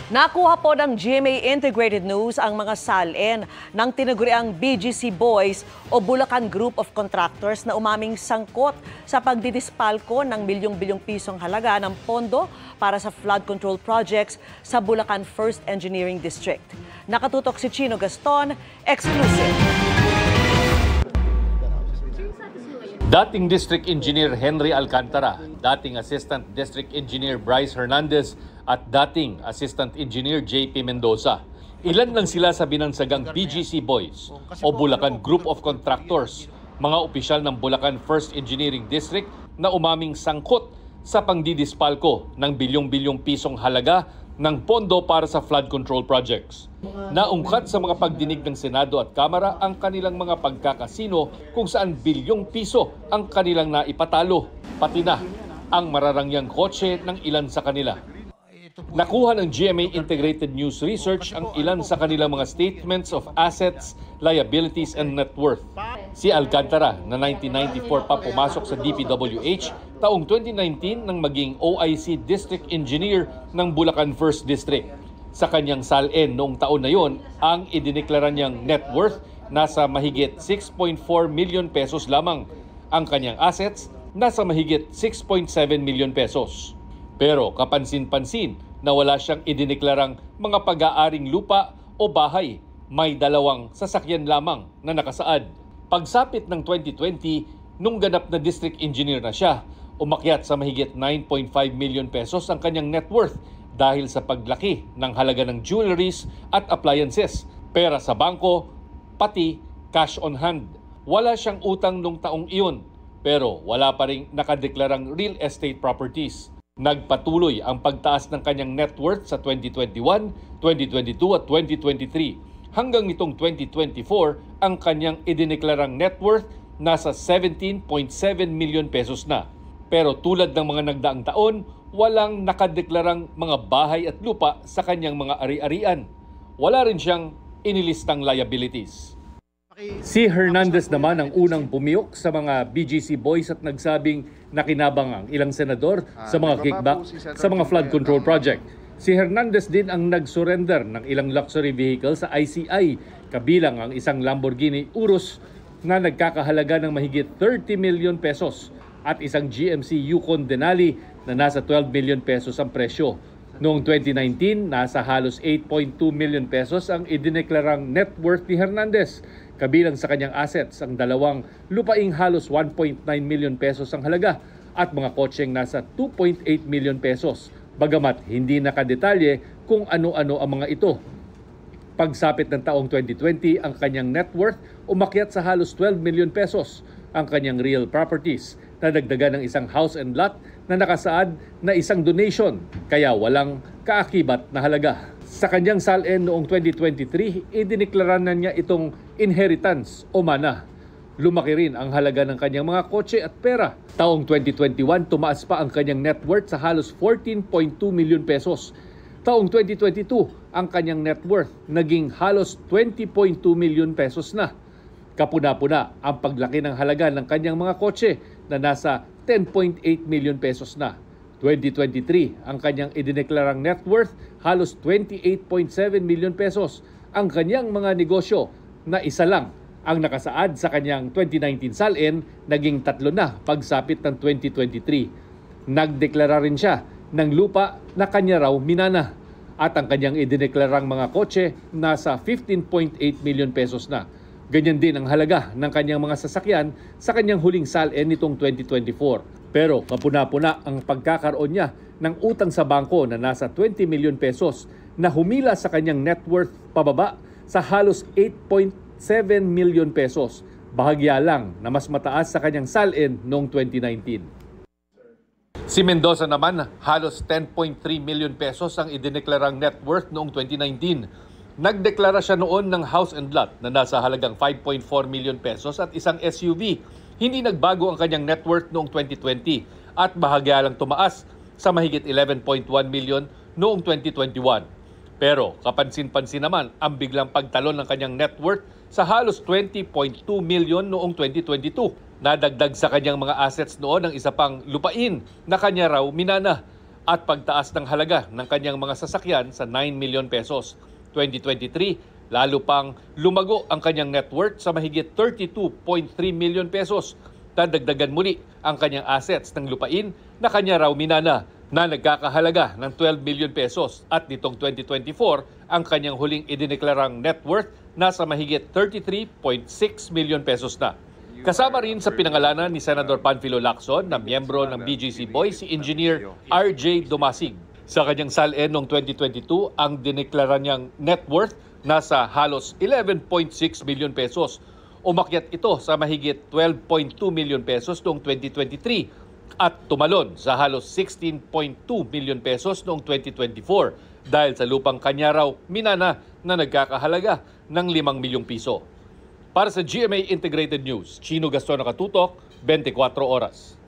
Nakuha po ng GMA Integrated News ang mga salin ng tinaguriang BGC Boys o Bulacan Group of Contractors na umaming sangkot sa pagdidispalko ng milyong-bilyong pisong halaga ng pondo para sa flood control projects sa Bulacan 1st Engineering District. Nakatutok si Chino Gaston, exclusive. Dating District Engineer Henry Alcantara, dating Assistant District Engineer Bryce Hernandez at dating Assistant Engineer JP Mendoza. Ilan lang sila sa binansagang BGC Boys o Bulacan Group of Contractors, mga opisyal ng Bulacan 1st Engineering District na umaming sangkot sa pangdidispalko ng bilyong-bilyong pisong halaga ng pondo para sa flood control projects. Naungkat sa mga pagdinig ng Senado at Kamara ang kanilang mga pagkakasino kung saan bilyong piso ang kanilang naipatalo, pati na ang mararangyang kotse ng ilan sa kanila. Nakuha ng GMA Integrated News Research ang ilan sa kanilang mga statements of assets, liabilities, and net worth. Si Alcantara na 1994 pa pumasok sa DPWH, taong 2019 nang maging OIC District Engineer ng Bulacan 1st District. Sa kanyang SALN noong taon na yon, ang idineklara niyang net worth nasa mahigit 6.4 million pesos lamang. Ang kanyang assets nasa mahigit 6.7 million pesos. Pero kapansin-pansin na wala siyang idineklarang mga pag-aaring lupa o bahay. May 2 sasakyan lamang na nakasaad. Pagsapit ng 2020, nung ganap na district engineer na siya, umakyat sa mahigit 9.5 million pesos ang kanyang net worth dahil sa paglaki ng halaga ng jewelries at appliances, pera sa bangko, pati cash on hand. Wala siyang utang nung taong iyon, pero wala pa ring nakadeklarang real estate properties. Nagpatuloy ang pagtaas ng kanyang net worth sa 2021, 2022 at 2023. Hanggang nitong 2024, ang kanyang idineklarang net worth nasa 17.7 million pesos na. Pero tulad ng mga nagdaang taon, walang nakadeklarang mga bahay at lupa sa kanyang mga ari-arian. Wala rin siyang inilistang liabilities. Si Hernandez naman ang unang bumiyok sa mga BGC Boys at nagsabing nakinabang ang ilang senador sa mga kickback sa mga flood control project. Si Hernandez din ang nag-surrender ng ilang luxury vehicle sa ICI, kabilang ang isang Lamborghini Urus na nagkakahalaga ng mahigit 30 million pesos at isang GMC Yukon Denali na nasa 12 million pesos ang presyo. Noong 2019, nasa halos 8.2 million pesos ang idineklarang net worth ni Hernandez. Kabilang sa kanyang assets ang 2 lupaing halos 1.9 million pesos ang halaga at mga kotseng nasa 2.8 million pesos. Bagamat hindi nakadetalye kung ano-ano ang mga ito. Pagsapit ng taong 2020, ang kanyang net worth umakyat sa halos 12 million pesos. Ang kanyang real properties na dagdagan ng isang house and lot na nakasaad na isang donation, kaya walang kaakibat na halaga. Sa kanyang SALN noong 2023, idineklara na niya itong inheritance o mana. Lumaki rin ang halaga ng kanyang mga kotse at pera. Taong 2021, tumaas pa ang kanyang net worth sa halos 14.2 million pesos. Taong 2022, ang kanyang net worth naging halos 20.2 million pesos na. Kapuna-puna ang paglaki ng halaga ng kanyang mga kotse na nasa 10.8 million pesos na. 2023, ang kanyang idineklarang net worth halos 28.7 million pesos. Ang kanyang mga negosyo na isa lang ang nakasaad sa kanyang 2019 SALN, naging 3 na pagsapit ng 2023. Nagdeklara rin siya ng lupa na kanya raw minana at ang kanyang idineklarang mga kotse nasa 15.8 million pesos na. Ganyan din ang halaga ng kanyang mga sasakyan sa kanyang huling SALN nitong 2024. Pero kapuna-puna ang pagkakaroon niya ng utang sa bangko na nasa 20 million pesos na humila sa kanyang net worth pababa sa halos 8.7 million pesos. Bahagya lang na mas mataas sa kanyang SALN noong 2019. Si Mendoza naman, halos 10.3 million pesos ang idineklarang net worth noong 2019. Nagdeklara siya noon ng house and lot na nasa halagang 5.4 million pesos at isang SUV. Hindi nagbago ang kanyang net worth noong 2020 at bahagya lang tumaas sa mahigit 11.1 million noong 2021. Pero kapansin-pansin naman ang biglang pagtalon ng kanyang net worth sa halos 20.2 million noong 2022. Nadagdag sa kanyang mga assets noon ang isa pang lupain na kanya raw minana. at pagtaas ng halaga ng kanyang mga sasakyan sa 9 million pesos. 2023, lalo pang lumago ang kanyang net worth sa mahigit 32.3 million pesos. Dadagdagan muli ang kanyang assets ng lupain na kanya raw minana na nagkakahalaga ng 12 million pesos at nitong 2024 ang kanyang huling idineklarang net worth nasa mahigit 33.6 million pesos na. Kasama rin sa pinangalanan ni Senador Panfilo Lacson na miyembro ng BGC Boys si Engineer RJ Dumasig. Sa kanyang SALN noong 2022, ang dineklara niyang net worth nasa halos 11.6 million pesos. Umakyat ito sa mahigit 12.2 million pesos noong 2023 at tumalon sa halos 16.2 million pesos noong 2024 dahil sa lupang kanya raw minana na nagkakahalaga ng 5 milyong piso. Para sa GMA Integrated News, Chino Gaston Nakatutok, 24 Oras.